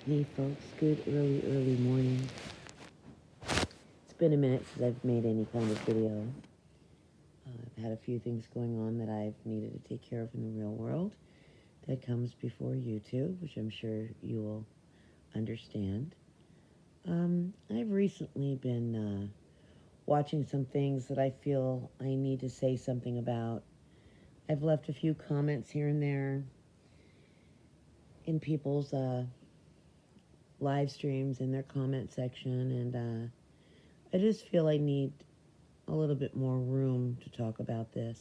Hey folks, good early morning. It's been a minute since I've made any kind of video. I've had a few things going on that I've needed to take care of in the real world that comes before YouTube, which I'm sure you will understand. I've recently been watching some things that I feel I need to say something about. I've left a few comments here and there in people's live streams in their comment section, and I just feel I need a little bit more room to talk about this.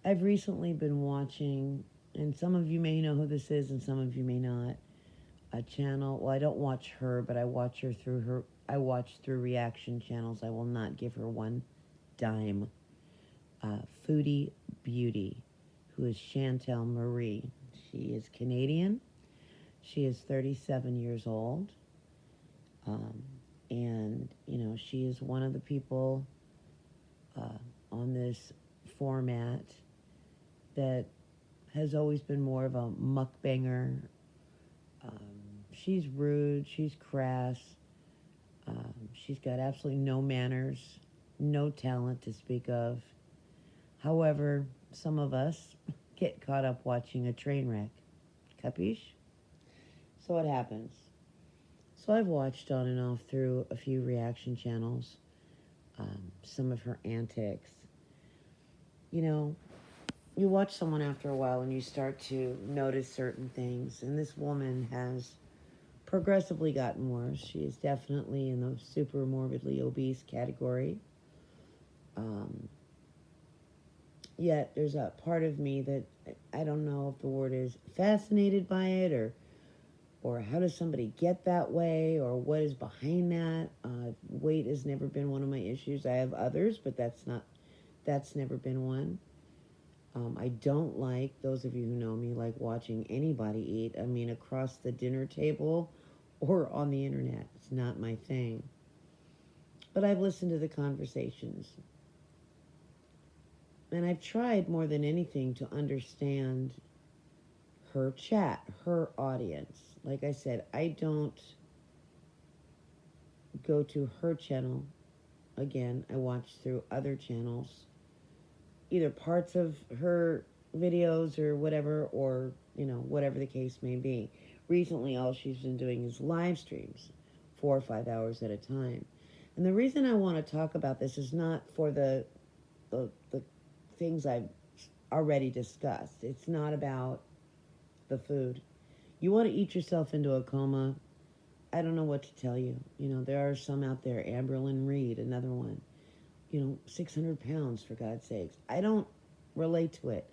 I've recently been watching, and some of you may know who this is, and some of you may not. A channel. Well, I don't watch her, but I watch her through her. I watch through reaction channels. I will not give her one dime. Foodie Beauty, who is Chantel Marie. She is Canadian. She is 37 years old. And, she is one of the people on this format that has always been more of a mukbanger. She's rude, she's crass, she's got absolutely no manners, no talent to speak of. However, some of us get caught up watching a train wreck. Capiche? So what happens? So I've watched on and off through a few reaction channels, some of her antics. You watch someone after a while and you start to notice certain things, and this woman has progressively gotten worse. She is definitely in the super morbidly obese category. Yet there's a part of me that I don't know if the word is fascinated by it, or how does somebody get that way, or what is behind that. Weight has never been one of my issues. I have others, but that's never been one. I don't like, those of you who know me, like watching anybody eat. I mean, across the dinner table or on the internet. It's not my thing. But I've listened to the conversations. And I've tried more than anything to understand her chat, her audience. Like I said, I don't go to her channel. Again, I watch through other channels, either parts of her videos or whatever, or, whatever the case may be. Recently, all she's been doing is live streams, 4 or 5 hours at a time. And the reason I want to talk about this is not for the things I've already discussed. It's not about the food. You want to eat yourself into a coma, I don't know what to tell you. There are some out there, Amberlyn Reed, another one. 600 pounds, for God's sakes. I don't relate to it.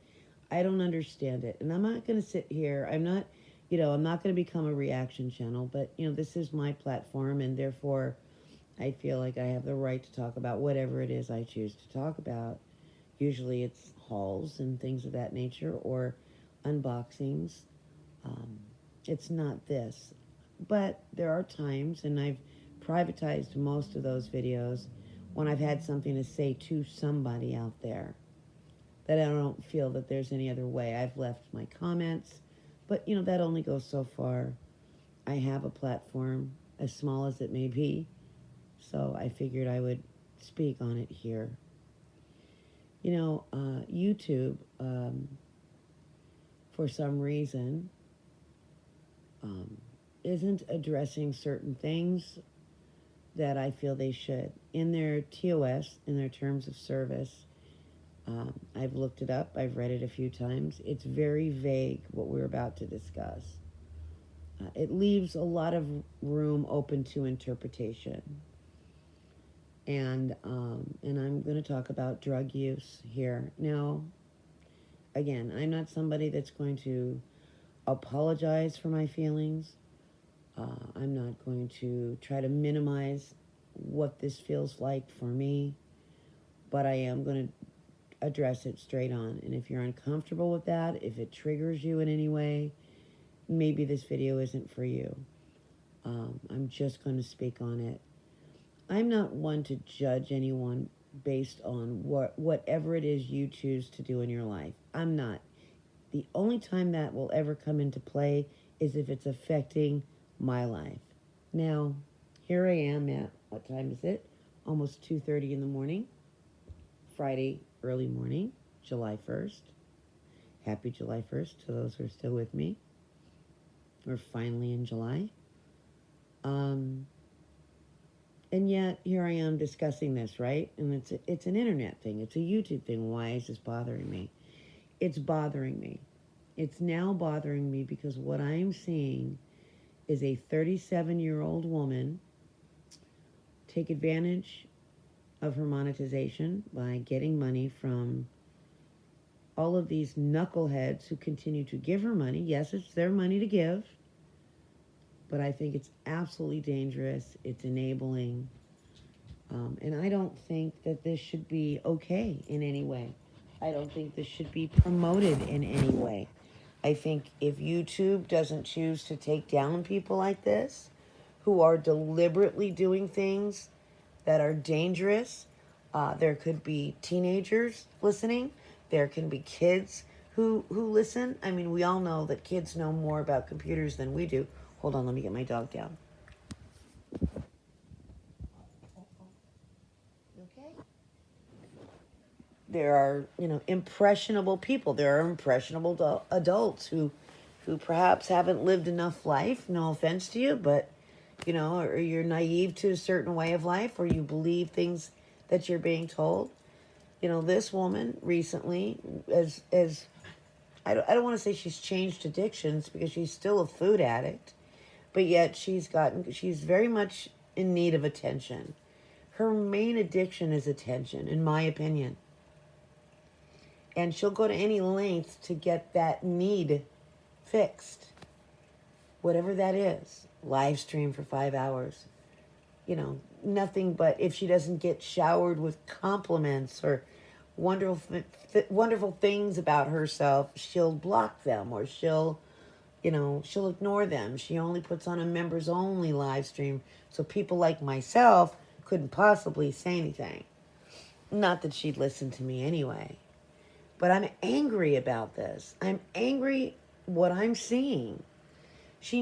I don't understand it. And I'm not going to sit here. I'm not going to become a reaction channel, but, this is my platform, and therefore I feel like I have the right to talk about whatever it is I choose to talk about. Usually it's hauls and things of that nature, or unboxings. It's not this. But there are times, and I've privatized most of those videos, when I've had something to say to somebody out there that I don't feel that there's any other way. I've left my comments, but, that only goes so far. I have a platform, as small as it may be, so I figured I would speak on it here. YouTube, for some reason, isn't addressing certain things that I feel they should. In their TOS, in their terms of service, I've looked it up, I've read it a few times. It's very vague, what we're about to discuss. It leaves a lot of room open to interpretation. And I'm going to talk about drug use here. Now, again, I'm not somebody that's going to apologize for my feelings. I'm not going to try to minimize what this feels like for me, but I am going to address it straight on. And if you're uncomfortable with that, if it triggers you in any way, maybe this video isn't for you. I'm just going to speak on it. I'm not one to judge anyone based on whatever it is you choose to do in your life. I'm not. The only time that will ever come into play is if it's affecting my life. Now, here I am at, what time is it? Almost 2:30 in the morning, Friday early morning, July 1st. Happy July 1st to those who are still with me. We're finally in July. Um, and yet here I am discussing this, right? And it's an internet thing. It's a YouTube thing. Why is this bothering me? It's bothering me. It's now bothering me because what I'm seeing is a 37-year-old woman take advantage of her monetization by getting money from all of these knuckleheads who continue to give her money. Yes, it's their money to give, but I think it's absolutely dangerous. It's enabling. And I don't think that this should be okay in any way. I don't think this should be promoted in any way. I think if YouTube doesn't choose to take down people like this, who are deliberately doing things that are dangerous, there could be teenagers listening. There can be kids who listen. I mean, we all know that kids know more about computers than we do. Hold on, let me get my dog down. Okay. There are, impressionable people. There are impressionable adults who perhaps haven't lived enough life. No offense to you, but or you're naive to a certain way of life, or you believe things that you're being told. This woman recently, as I don't want to say she's changed addictions because she's still a food addict, but yet she's very much in need of attention. Her main addiction is attention, in my opinion. And she'll go to any length to get that need fixed. Whatever that is. Live stream for 5 hours. Nothing but if she doesn't get showered with compliments or wonderful things about herself, she'll block them, or she'll ignore them. She only puts on a members only live stream so people like myself couldn't possibly say anything. Not that she'd listen to me anyway. But I'm angry about this. I'm angry what I'm seeing. She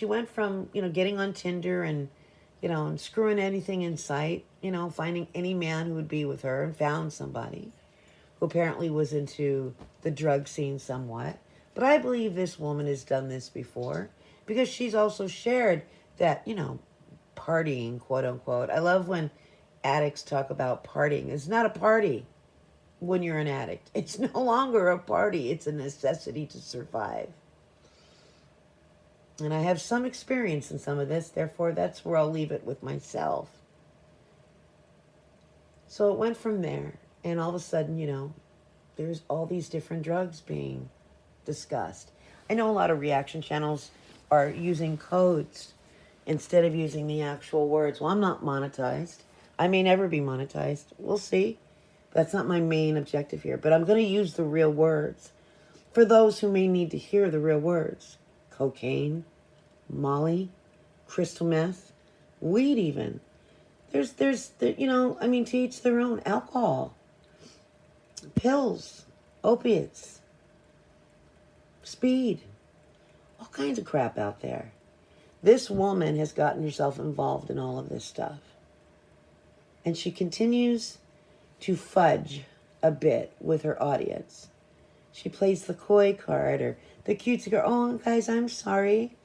went from, getting on Tinder and, and screwing anything in sight, finding any man who would be with her, and found somebody who apparently was into the drug scene somewhat. But I believe this woman has done this before because she's also shared that, partying, quote unquote. I love when addicts talk about partying. It's not a party when you're an addict. It's no longer a party. It's a necessity to survive. And I have some experience in some of this, therefore that's where I'll leave it with myself. So it went from there, and all of a sudden, there's all these different drugs being discussed. I know a lot of reaction channels are using codes instead of using the actual words. Well, I'm not monetized. I may never be monetized. We'll see. That's not my main objective here, but I'm going to use the real words for those who may need to hear the real words. Cocaine, Molly, crystal meth, weed even. There's to each their own. Alcohol, pills, opiates, speed, all kinds of crap out there. This woman has gotten herself involved in all of this stuff. And she continues to fudge a bit with her audience. She plays the coy card or the cutesy girl. Oh, guys, I'm sorry.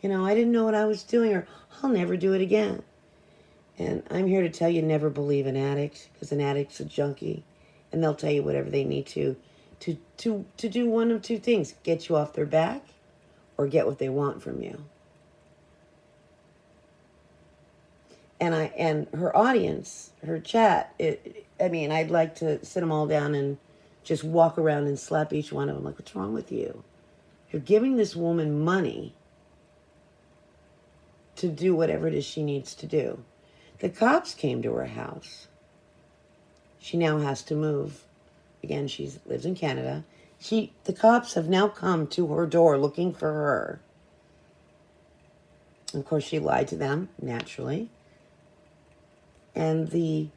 I didn't know what I was doing, or I'll never do it again. And I'm here to tell you, never believe an addict, because an addict's a junkie, and they'll tell you whatever they need to do one of two things: get you off their back, or get what they want from you. And her audience, her chat, I'd like to sit them all down and just walk around and slap each one of them like, what's wrong with you? You're giving this woman money to do whatever it is she needs to do. The cops came to her house. She now has to move. Again, she lives in Canada. The cops have now come to her door looking for her. Of course, she lied to them, naturally. And the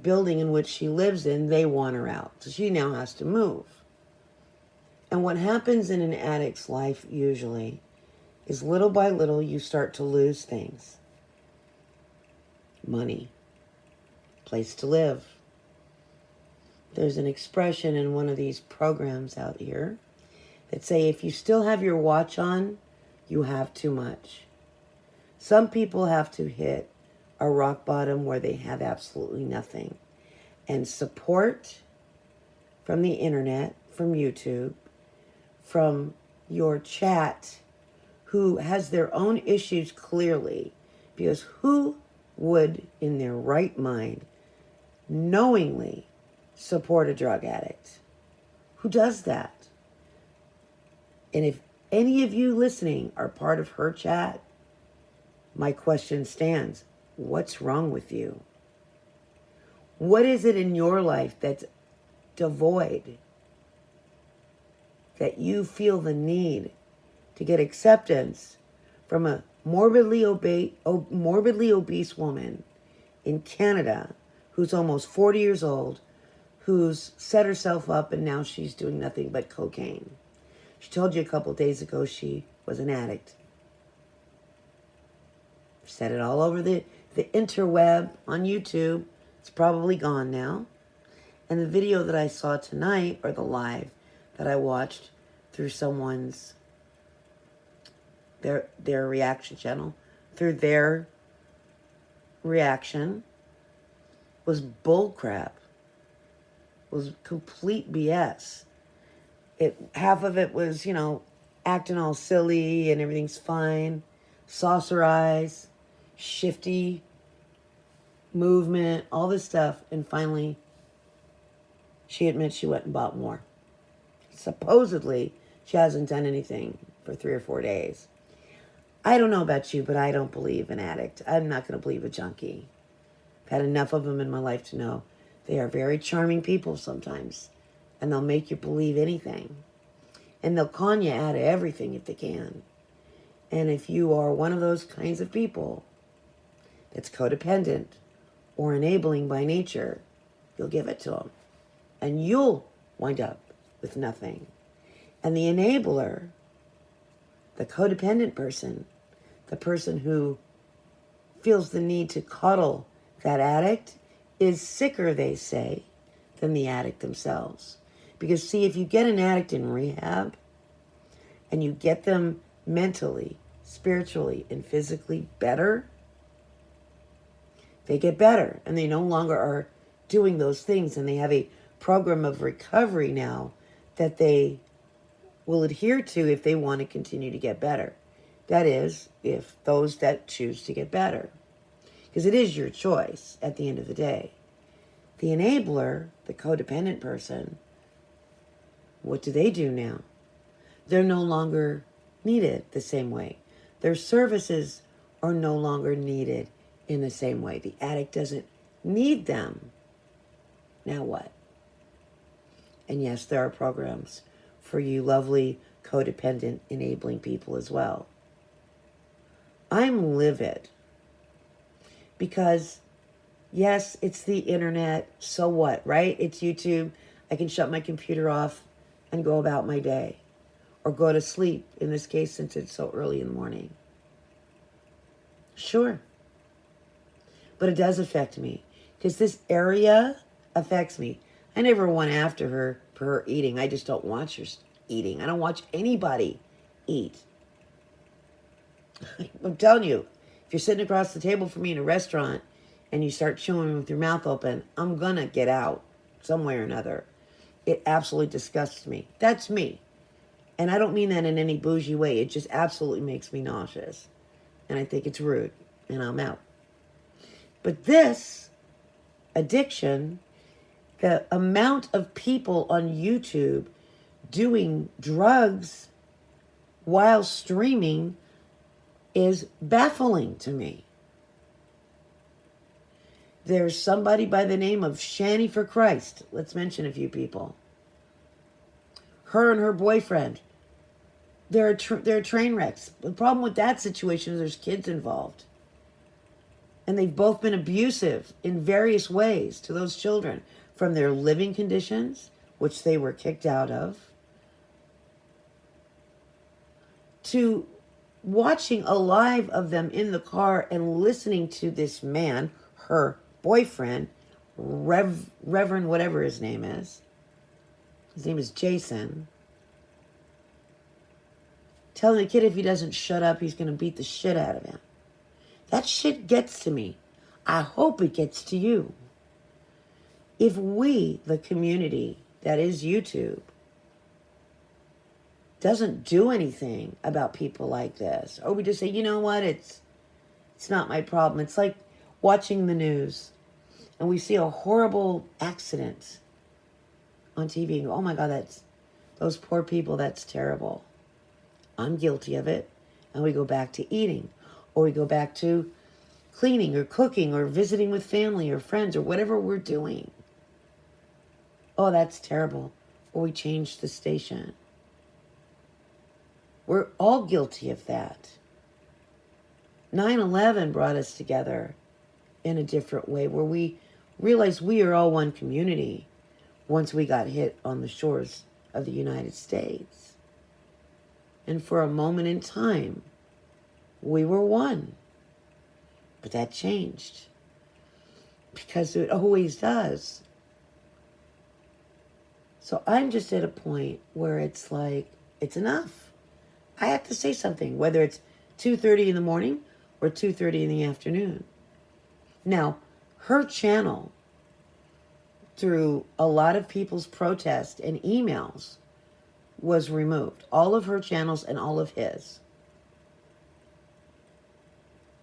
building in which she lives in, they want her out. So she now has to move. And what happens in an addict's life usually is little by little you start to lose things. Money, place to live. There's an expression in one of these programs out here that say if you still have your watch on, you have too much. Some people have to hit a rock bottom where they have absolutely nothing. And support from the internet, from YouTube, from your chat, who has their own issues clearly, because who would, in their right mind, knowingly support a drug addict? Who does that? And if any of you listening are part of her chat, my question stands. What's wrong with you? What is it in your life that's devoid, that you feel the need to get acceptance from a morbidly obese woman in Canada who's almost 40 years old, who's set herself up and now she's doing nothing but cocaine? She told you a couple days ago she was an addict. Said it all over the interweb on YouTube. It's probably gone now. And the video that I saw tonight, or the live that I watched through someone's, their reaction channel, through their reaction, was bullcrap. Was complete BS. Half of it was, acting all silly and everything's fine. Saucer eyes, shifty movement, all this stuff. And finally, she admits she went and bought more. Supposedly, she hasn't done anything for 3 or 4 days. I don't know about you, but I don't believe an addict. I'm not going to believe a junkie. I've had enough of them in my life to know they are very charming people sometimes. And they'll make you believe anything. And they'll con you out of everything if they can. And if you are one of those kinds of people that's codependent or enabling by nature, you'll give it to them. And you'll wind up with nothing. And the enabler, the codependent person, the person who feels the need to coddle that addict, is sicker, they say, than the addict themselves. Because see, if you get an addict in rehab and you get them mentally, spiritually, and physically better, they get better and they no longer are doing those things, and they have a program of recovery now that they will adhere to if they want to continue to get better. That is, if those that choose to get better. Because it is your choice at the end of the day. The enabler, the codependent person, what do they do now? They're no longer needed the same way. Their services are no longer needed in the same way. The addict doesn't need them. Now what? And yes, there are programs for you lovely, codependent, enabling people as well. I'm livid because, yes, it's the internet. So what, right? It's YouTube. I can shut my computer off and go about my day. Or go to sleep, in this case, since it's so early in the morning. Sure. But it does affect me. Because this area affects me. I never went after her for her eating. I just don't watch her eating. I don't watch anybody eat. I'm telling you, if you're sitting across the table from me in a restaurant and you start chewing with your mouth open, I'm going to get out some way or another. It absolutely disgusts me. That's me. And I don't mean that in any bougie way. It just absolutely makes me nauseous. And I think it's rude. And I'm out. But this addiction, the amount of people on YouTube doing drugs while streaming is baffling to me. There's somebody by the name of Shani for Christ. Let's mention a few people. Her and her boyfriend, they're train wrecks. The problem with that situation is there's kids involved. And they've both been abusive in various ways to those children, from their living conditions, which they were kicked out of, to watching a live of them in the car and listening to this man, her boyfriend, Reverend whatever his name is. His name is Jason. Telling the kid if he doesn't shut up, he's going to beat the shit out of him. That shit gets to me. I hope it gets to you. If we, the community that is YouTube, doesn't do anything about people like this, or we just say, you know what, it's not my problem. It's like watching the news and we see a horrible accident on TV and go, oh my God, that's those poor people, that's terrible. I'm guilty of it. And we go back to eating, or we go back to cleaning or cooking or visiting with family or friends or whatever we're doing. Oh, that's terrible. Or we change the station. We're all guilty of that. 9/11 brought us together in a different way, where we realized we are all one community once we got hit on the shores of the United States. And for a moment in time, we were one. But that changed. Because it always does. So I'm just at a point where it's like, it's enough. I have to say something, whether it's 2:30 in the morning or 2:30 in the afternoon. Now, her channel, through a lot of people's protest and emails, was removed. All of her channels and all of his.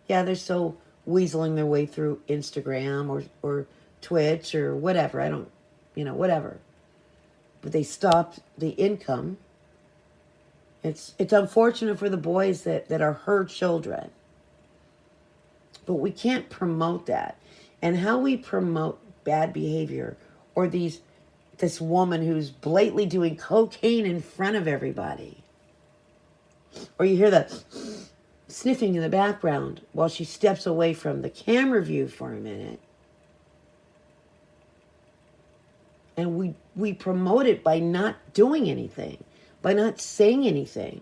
Yeah, they're still weaseling their way through Instagram or Twitch or whatever. I don't, whatever. But they stopped the income. It's unfortunate for the boys that are her children. But we can't promote that. And how we promote bad behavior, or this woman who's blatantly doing cocaine in front of everybody. Or you hear the sniffing in the background while she steps away from the camera view for a minute. And we promote it by not doing anything, by not saying anything.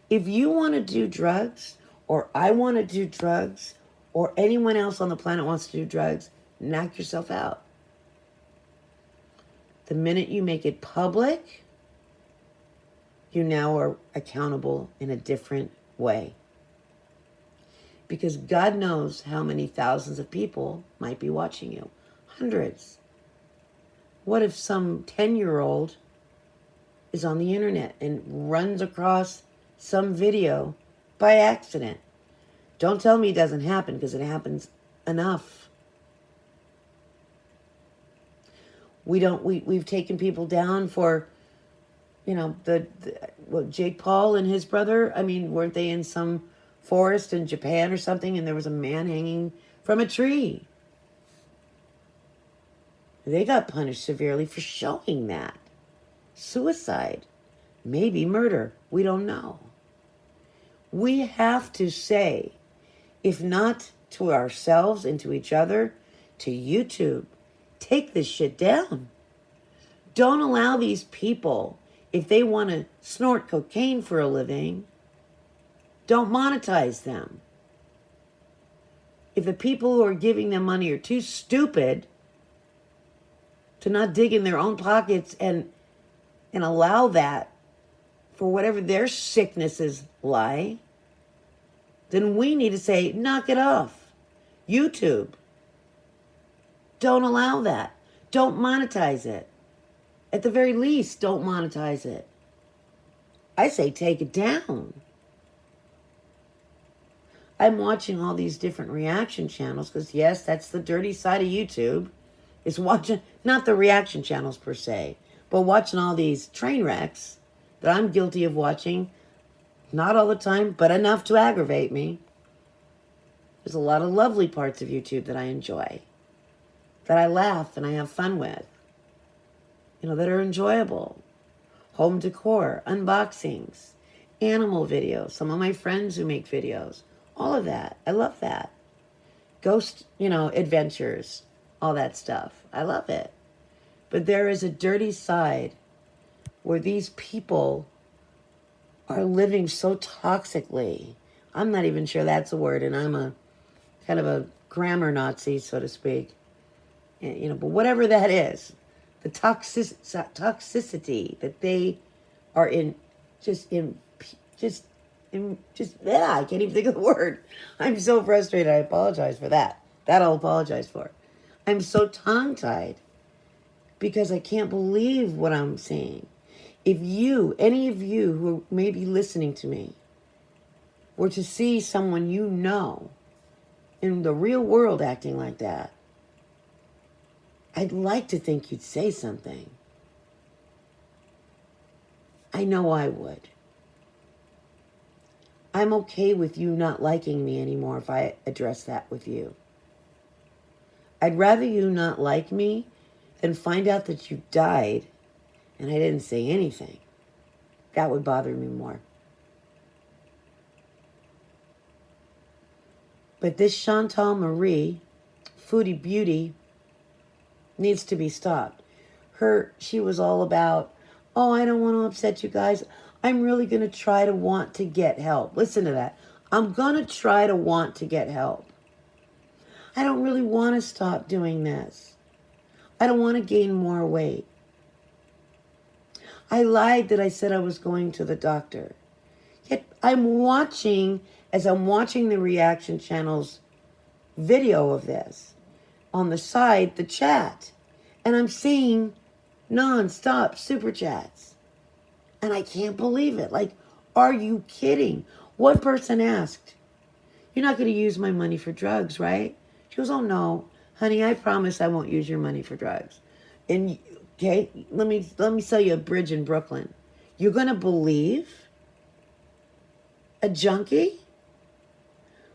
If you want to do drugs, or I want to do drugs, or anyone else on the planet wants to do drugs, knock yourself out. The minute you make it public, you now are accountable in a different way. Because God knows how many thousands of people might be watching you. Hundreds. What if some 10-year-old is on the internet and runs across some video by accident? Don't tell me it doesn't happen, because it happens enough. We've taken people down for, Jake Paul and his brother. I mean, weren't they in some forest in Japan or something, and there was a man hanging from a tree? They got punished severely for showing that. Suicide. Maybe murder. We don't know. We have to say, if not to ourselves and to each other, to YouTube, take this shit down. Don't allow these people, if they want to snort cocaine for a living, don't monetize them. If the people who are giving them money are too stupid to not dig in their own pockets and allow that for whatever their sicknesses lie, then we need to say, knock it off. YouTube, don't allow that. Don't monetize it. At the very least, don't monetize it. I say take it down. I'm watching all these different reaction channels because, yes, that's the dirty side of YouTube. Is watching, not the reaction channels per se, but watching all these train wrecks that I'm guilty of watching. Not all the time, but enough to aggravate me. There's a lot of lovely parts of YouTube that I enjoy, that I laugh and I have fun with, that are enjoyable. Home decor, unboxings, animal videos, some of my friends who make videos, all of that. I love that. Ghost, adventures, all that stuff. I love it. But there is a dirty side where these people are living so toxically. I'm not even sure that's a word, and I'm a kind of a grammar Nazi, so to speak. And, but whatever that is, the toxicity that they are in, just in, yeah, I can't even think of the word. I'm so frustrated. I apologize for that. That I'll apologize for. I'm so tongue-tied because I can't believe what I'm seeing. If you, any of you who may be listening to me, were to see someone you know in the real world acting like that, I'd like to think you'd say something. I know I would. I'm okay with you not liking me anymore if I address that with you. I'd rather you not like me than find out that you died and I didn't say anything. That would bother me more. But this Chantal Marie, Foodie Beauty, needs to be stopped. She was all about, oh, I don't want to upset you guys. I'm really going to try to want to get help. Listen to that. I'm going to try to want to get help. I don't really want to stop doing this. I don't want to gain more weight. I lied that I said I was going to the doctor. Yet as I'm watching the reaction channel's video of this, on the side, the chat, and I'm seeing non-stop super chats. And I can't believe it. Like, are you kidding? One person asked, you're not going to use my money for drugs, right? She goes, oh no, honey, I promise I won't use your money for drugs. And okay, let me sell you a bridge in Brooklyn. You're going to believe a junkie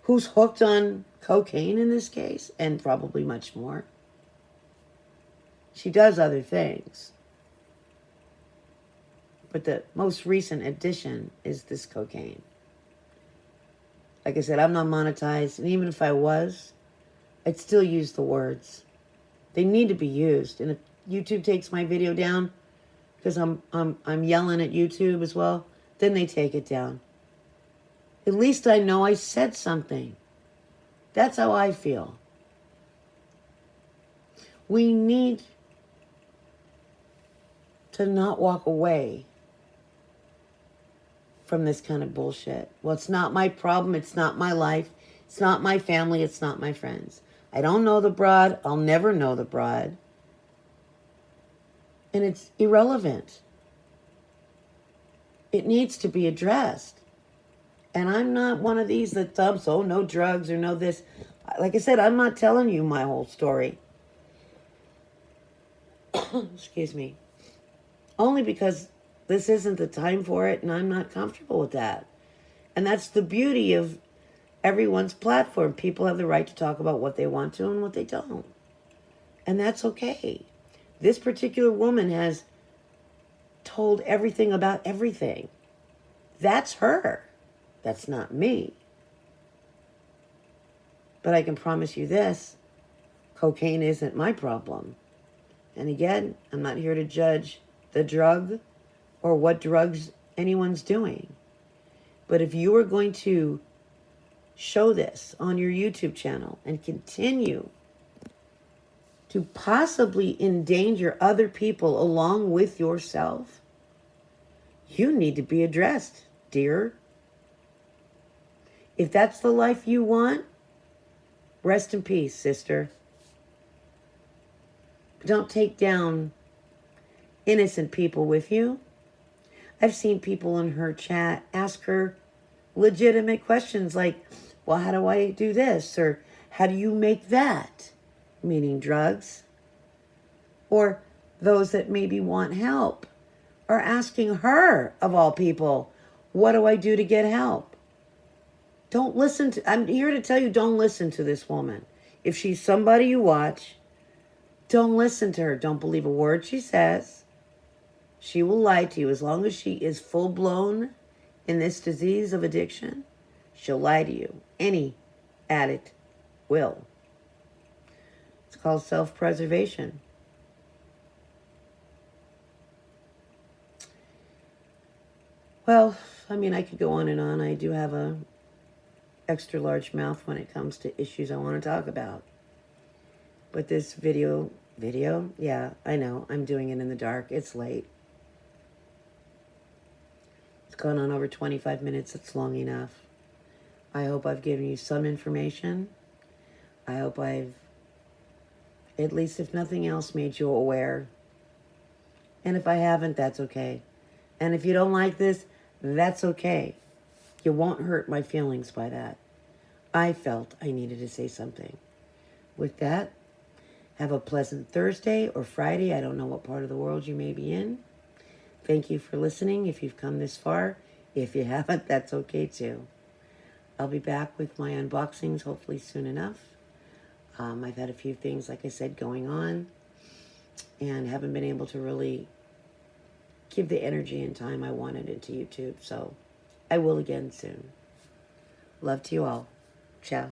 who's hooked on cocaine in this case, and probably much more. She does other things. But the most recent addition is this cocaine. Like I said, I'm not monetized, and even if I was, I'd still use the words. They need to be used. And if YouTube takes my video down, because I'm yelling at YouTube as well, then they take it down. At least I know I said something. That's how I feel. We need to not walk away from this kind of bullshit. Well, it's not my problem. It's not my life. It's not my family. It's not my friends. I don't know the broad. I'll never know the broad. And it's irrelevant. It needs to be addressed. And I'm not one of these that thumps, oh, no drugs or no this. Like I said, I'm not telling you my whole story. Excuse me. Only because this isn't the time for it, and I'm not comfortable with that. And that's the beauty of everyone's platform. People have the right to talk about what they want to and what they don't. And that's okay. This particular woman has told everything about everything. That's her. That's not me. But I can promise you this, cocaine isn't my problem. And again, I'm not here to judge the drug or what drugs anyone's doing. But if you are going to show this on your YouTube channel and continue to possibly endanger other people along with yourself, you need to be addressed, dear. If that's the life you want, rest in peace, sister. Don't take down innocent people with you. I've seen people in her chat ask her legitimate questions like, well, how do I do this? Or how do you make that? Meaning drugs. Or those that maybe want help are asking her, of all people, what do I do to get help? Don't listen to, I'm here to tell you, don't listen to this woman. If she's somebody you watch, don't listen to her. Don't believe a word she says. She will lie to you. As long as she is full-blown in this disease of addiction, she'll lie to you. Any addict will. It's called self-preservation. Well, I mean, I could go on and on. I do have a extra large mouth when it comes to issues I want to talk about. But this video, yeah, I know. I'm doing it in the dark. It's late. It's gone on over 25 minutes. It's long enough. I hope I've given you some information. I hope I've, at least if nothing else, made you aware. And if I haven't, that's okay. And if you don't like this, that's okay. You won't hurt my feelings by that. I felt I needed to say something. With that, have a pleasant Thursday or Friday. I don't know what part of the world you may be in. Thank you for listening if you've come this far. If you haven't, that's okay too. I'll be back with my unboxings hopefully soon enough. I've had a few things, like I said, going on and haven't been able to really give the energy and time I wanted into YouTube. So I will again soon. Love to you all. Ciao.